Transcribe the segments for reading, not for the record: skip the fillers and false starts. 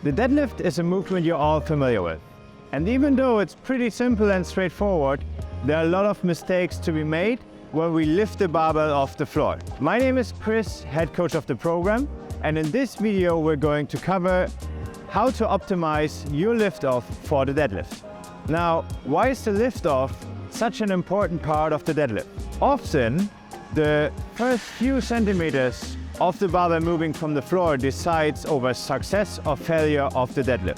The deadlift is a movement you're all familiar with. And even though it's pretty simple and straightforward, there are a lot of mistakes to be made when we lift the barbell off the floor. My name is Chris, head coach of the program, and in this video we're going to cover how to optimize your lift off for the deadlift. Now, why is the lift off such an important part of the deadlift? Often, the first few centimeters of the barbell moving from the floor decides over success or failure of the deadlift.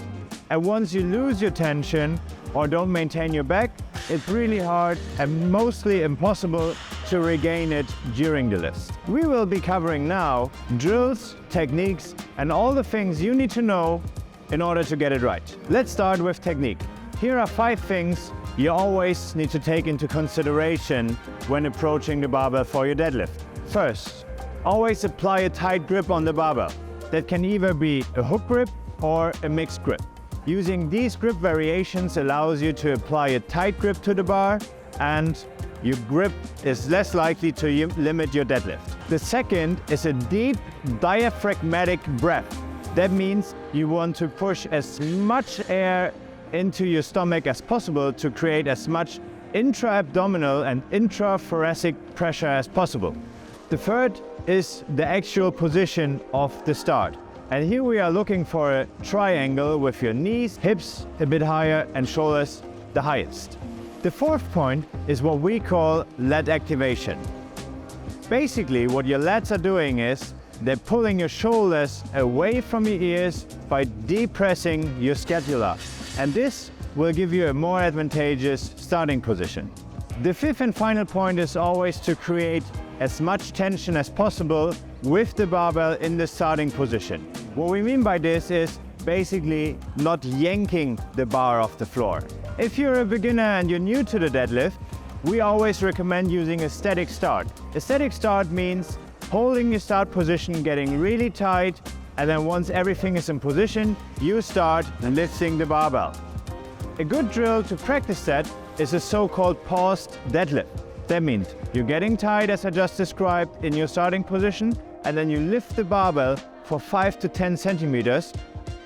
And once you lose your tension or don't maintain your back, it's really hard and mostly impossible to regain it during the lift. We will be covering now drills, techniques, and all the things you need to know in order to get it right. Let's start with technique. Here are 5 things you always need to take into consideration when approaching the barbell for your deadlift. First, always apply a tight grip on the barbell. That can either be a hook grip or a mixed grip. Using these grip variations allows you to apply a tight grip to the bar, and your grip is less likely to limit your deadlift. The second is a deep diaphragmatic breath. That means you want to push as much air into your stomach as possible to create as much intra-abdominal and intrathoracic pressure as possible. The third is the actual position of the start. And here we are looking for a triangle with your knees, hips a bit higher and shoulders the highest. The fourth point is what we call lat activation. Basically, what your lats are doing is they're pulling your shoulders away from your ears by depressing your scapula. And this will give you a more advantageous starting position. The fifth and final point is always to create as much tension as possible with the barbell in the starting position. What we mean by this is basically not yanking the bar off the floor. If you're a beginner and you're new to the deadlift, we always recommend using a static start. A static start means holding your start position, getting really tight, and then once everything is in position, you start lifting the barbell. A good drill to practice that is a so-called paused deadlift. That means you're getting tight, as I just described, in your starting position, and then you lift the barbell for 5 to 10 centimeters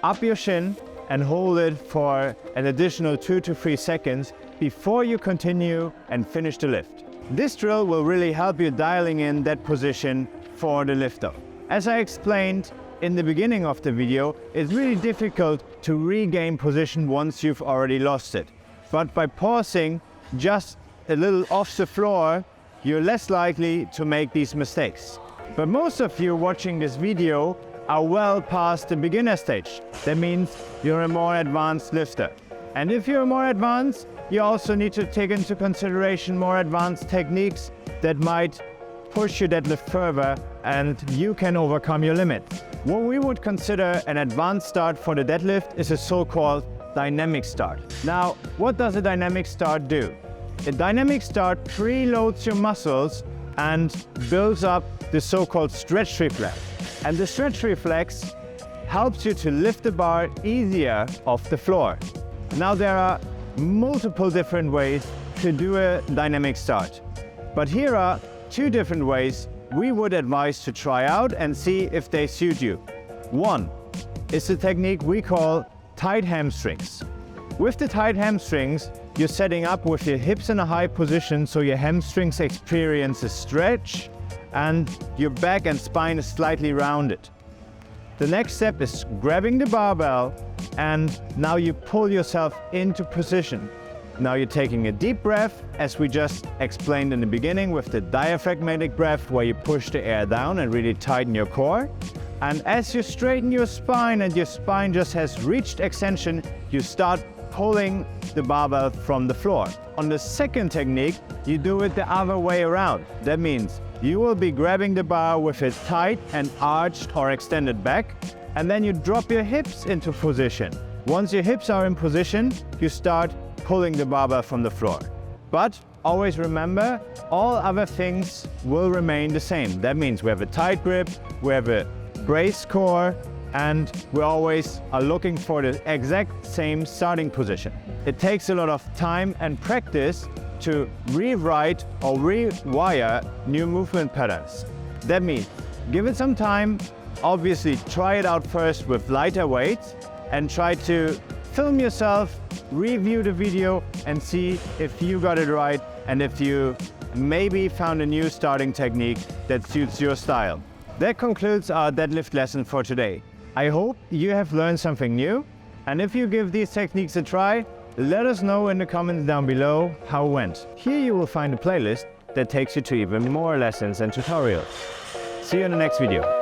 up your shin and hold it for an additional 2 to 3 seconds before you continue and finish the lift. This drill will really help you dialing in that position for the lift off. As I explained in the beginning of the video, it's really difficult to regain position once you've already lost it. But by pausing just a little off the floor, you're less likely to make these mistakes. But most of you watching this video are well past the beginner stage. That means you're a more advanced lifter. And if you're more advanced, you also need to take into consideration more advanced techniques that might push your deadlift further and you can overcome your limits. What we would consider an advanced start for the deadlift is a so-called dynamic start. Now, what does a dynamic start do? A dynamic start preloads your muscles and builds up the so-called stretch reflex. And the stretch reflex helps you to lift the bar easier off the floor. Now, there are multiple different ways to do a dynamic start. But here are 2 different ways we would advise to try out and see if they suit you. One is a technique we call tight hamstrings. With the tight hamstrings, you're setting up with your hips in a high position so your hamstrings experience a stretch and your back and spine is slightly rounded. The next step is grabbing the barbell and now you pull yourself into position. Now you're taking a deep breath, as we just explained in the beginning with the diaphragmatic breath where you push the air down and really tighten your core. And as you straighten your spine and your spine just has reached extension, you start pulling the barbell from the floor. On the second technique, you do it the other way around. That means you will be grabbing the bar with it tight and arched or extended back, and then you drop your hips into position. Once your hips are in position, you start pulling the barbell from the floor. But always remember, all other things will remain the same. That means we have a tight grip, we have a braced core, and we always are looking for the exact same starting position. It takes a lot of time and practice to rewrite or rewire new movement patterns. That means give it some time. Obviously try it out first with lighter weights, and try to film yourself, review the video, and see if you got it right and if you maybe found a new starting technique that suits your style. That concludes our deadlift lesson for today. I hope you have learned something new, and if you give these techniques a try, let us know in the comments down below how it went. Here you will find a playlist that takes you to even more lessons and tutorials. See you in the next video.